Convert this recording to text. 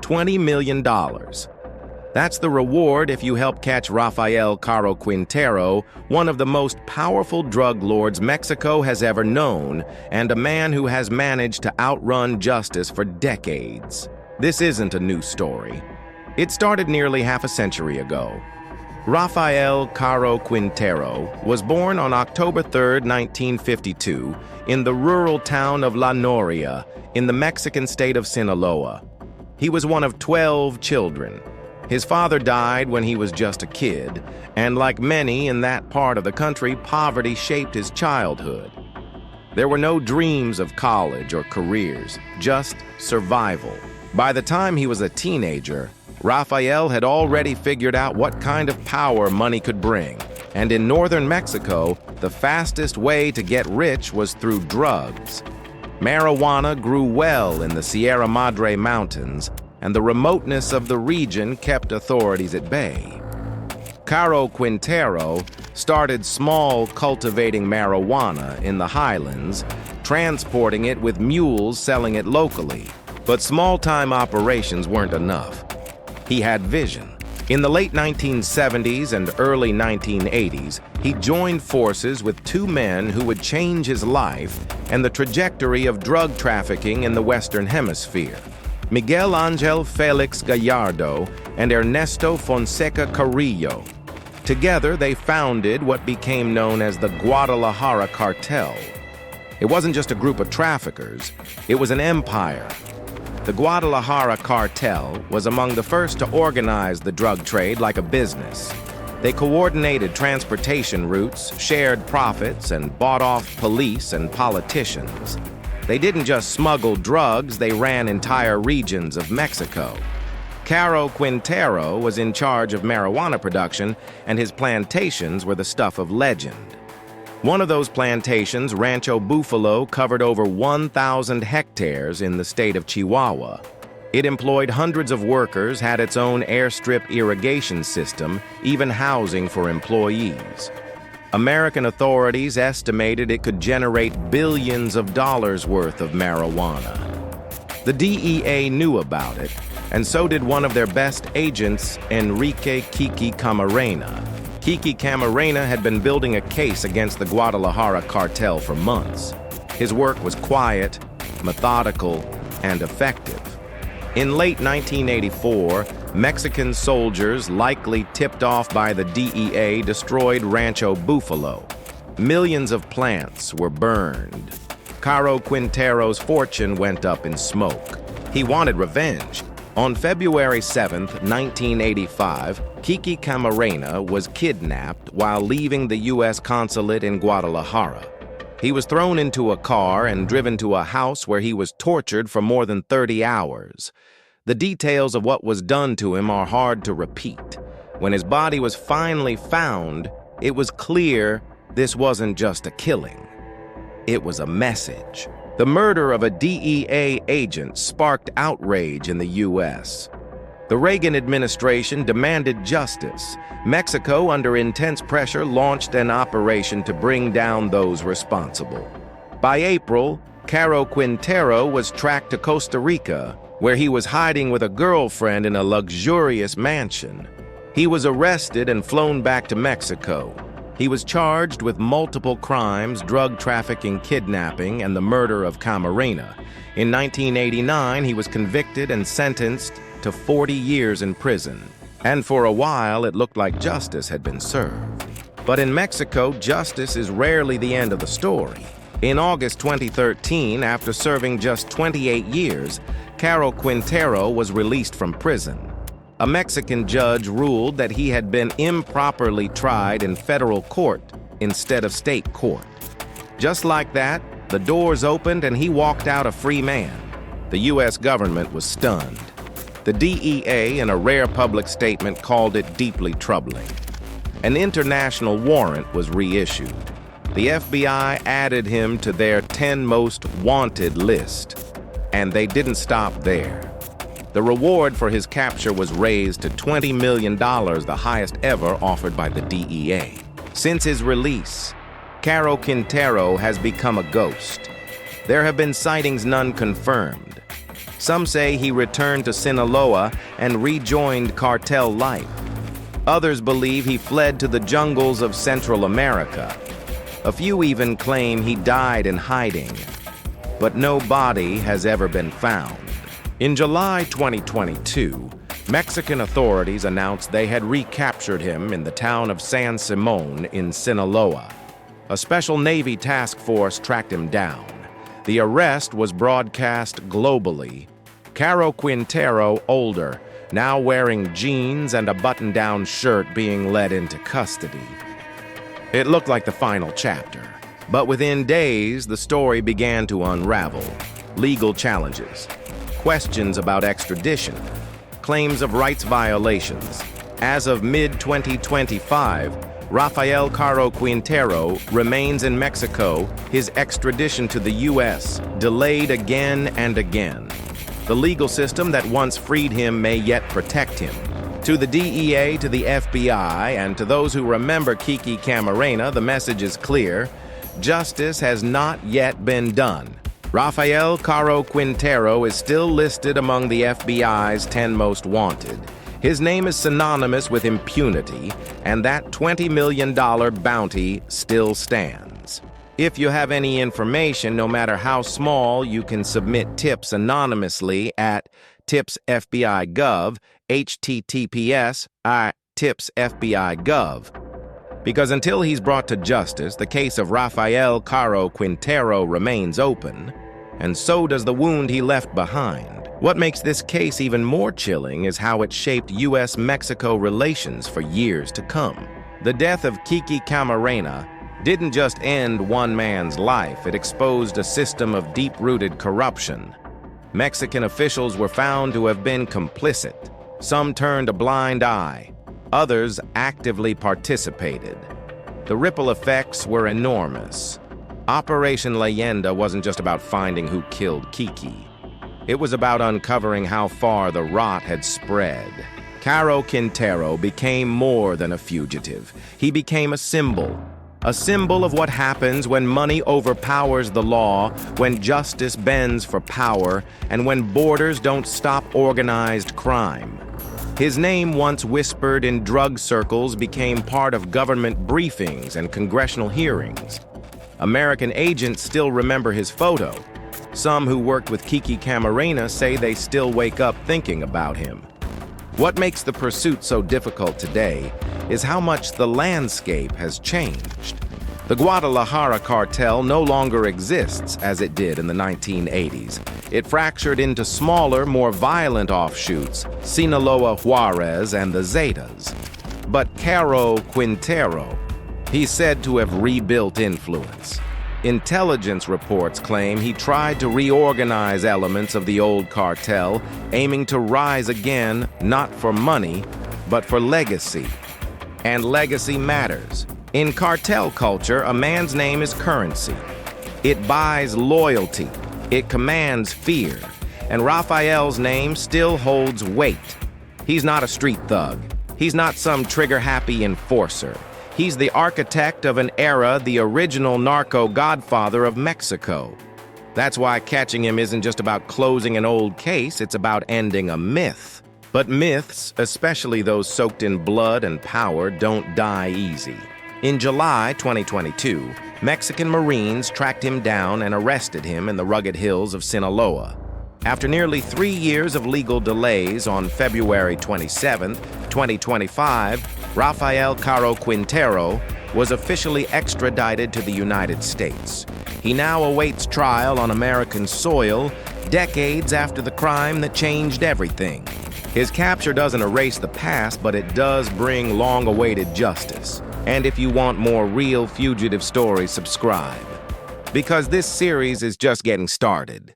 $20 million. That's the reward if you help catch Rafael Caro Quintero, one of the most powerful drug lords Mexico has ever known, and a man who has managed to outrun justice for decades. This isn't a new story. It started nearly half a century ago. Rafael Caro Quintero was born on October 3, 1952, in the rural town of La Noria, in the Mexican state of Sinaloa. He was one of 12 children. His father died when he was just a kid, and like many in that part of the country, poverty shaped his childhood. There were no dreams of college or careers, just survival. By the time he was a teenager, Rafael had already figured out what kind of power money could bring, and in northern Mexico, the fastest way to get rich was through drugs. Marijuana grew well in the Sierra Madre Mountains, and the remoteness of the region kept authorities at bay. Caro Quintero started small cultivating marijuana in the highlands, transporting it with mules selling it locally. But small-time operations weren't enough. He had vision. In the late 1970s and early 1980s, he joined forces with two men who would change his life and the trajectory of drug trafficking in the Western Hemisphere: Miguel Ángel Félix Gallardo and Ernesto Fonseca Carrillo. Together, they founded what became known as the Guadalajara Cartel. It wasn't just a group of traffickers, it was an empire. The Guadalajara Cartel was among the first to organize the drug trade like a business. They coordinated transportation routes, shared profits, and bought off police and politicians. They didn't just smuggle drugs, they ran entire regions of Mexico. Caro Quintero was in charge of marijuana production, and his plantations were the stuff of legend. One of those plantations, Rancho Buffalo, covered over 1,000 hectares in the state of Chihuahua. It employed hundreds of workers, had its own airstrip irrigation system, even housing for employees. American authorities estimated it could generate billions of dollars worth of marijuana. The DEA knew about it, and so did one of their best agents, Enrique Kiki Camarena. Kiki Camarena had been building a case against the Guadalajara Cartel for months. His work was quiet, methodical, and effective. In late 1984, Mexican soldiers, likely tipped off by the DEA, destroyed Rancho Buffalo. Millions of plants were burned. Caro Quintero's fortune went up in smoke. He wanted revenge. On February 7, 1985, Kiki Camarena was kidnapped while leaving the U.S. consulate in Guadalajara. He was thrown into a car and driven to a house where he was tortured for more than 30 hours. The details of what was done to him are hard to repeat. When his body was finally found, it was clear this wasn't just a killing. It was a message. The murder of a DEA agent sparked outrage in the U.S. The Reagan administration demanded justice. Mexico, under intense pressure, launched an operation to bring down those responsible. By April, Caro Quintero was tracked to Costa Rica, where he was hiding with a girlfriend in a luxurious mansion. He was arrested and flown back to Mexico. He was charged with multiple crimes, drug trafficking, kidnapping, and the murder of Camarena. In 1989, he was convicted and sentenced to 40 years in prison. And for a while, it looked like justice had been served. But in Mexico, justice is rarely the end of the story. In August 2013, after serving just 28 years, Caro Quintero was released from prison. A Mexican judge ruled that he had been improperly tried in federal court instead of state court. Just like that, the doors opened and he walked out a free man. The U.S. government was stunned. The DEA, in a rare public statement, called it deeply troubling. An international warrant was reissued. The FBI added him to their 10 most wanted list, and they didn't stop there. The reward for his capture was raised to $20 million, the highest ever offered by the DEA. Since his release, Caro Quintero has become a ghost. There have been sightings, none confirmed. Some say he returned to Sinaloa and rejoined cartel life. Others believe he fled to the jungles of Central America. A few even claim he died in hiding. But no body has ever been found. In July 2022, Mexican authorities announced they had recaptured him in the town of San Simon in Sinaloa. A special Navy task force tracked him down. The arrest was broadcast globally. Caro Quintero, older, now wearing jeans and a button-down shirt, being led into custody. It looked like the final chapter, but within days, the story began to unravel. Legal challenges, questions about extradition, claims of rights violations. As of mid-2025, Rafael Caro Quintero remains in Mexico, his extradition to the U.S. delayed again and again. The legal system that once freed him may yet protect him. To the DEA, to the FBI, and to those who remember Kiki Camarena, the message is clear. Justice has not yet been done. Rafael Caro Quintero is still listed among the FBI's 10 most wanted. His name is synonymous with impunity, and that $20 million bounty still stands. If you have any information, no matter how small, you can submit tips anonymously at tips.fbi.gov, tips.fbi.gov. Because until he's brought to justice, the case of Rafael Caro Quintero remains open, and so does the wound he left behind. What makes this case even more chilling is how it shaped U.S.-Mexico relations for years to come. The death of Kiki Camarena didn't just end one man's life, it exposed a system of deep-rooted corruption. Mexican officials were found to have been complicit. Some turned a blind eye. Others actively participated. The ripple effects were enormous. Operation Leyenda wasn't just about finding who killed Kiki. It was about uncovering how far the rot had spread. Caro Quintero became more than a fugitive. He became a symbol of what happens when money overpowers the law, when justice bends for power, and when borders don't stop organized crime. His name, once whispered in drug circles, became part of government briefings and congressional hearings. American agents still remember his photo. Some who worked with Kiki Camarena say they still wake up thinking about him. What makes the pursuit so difficult today is how much the landscape has changed. The Guadalajara Cartel no longer exists as it did in the 1980s. It fractured into smaller, more violent offshoots, Sinaloa Juarez and the Zetas. But Caro Quintero, he's said to have rebuilt influence. Intelligence reports claim he tried to reorganize elements of the old cartel, aiming to rise again, not for money, but for legacy. And legacy matters. In cartel culture, a man's name is currency. It buys loyalty. It commands fear. And Rafael's name still holds weight. He's not a street thug. He's not some trigger-happy enforcer. He's the architect of an era, the original narco godfather of Mexico. That's why catching him isn't just about closing an old case, it's about ending a myth. But myths, especially those soaked in blood and power, don't die easy. In July 2022, Mexican Marines tracked him down and arrested him in the rugged hills of Sinaloa. After nearly 3 years of legal delays, on February 27, 2025, Rafael Caro Quintero was officially extradited to the United States. He now awaits trial on American soil, decades after the crime that changed everything. His capture doesn't erase the past, but it does bring long-awaited justice. And if you want more real fugitive stories, subscribe. Because this series is just getting started.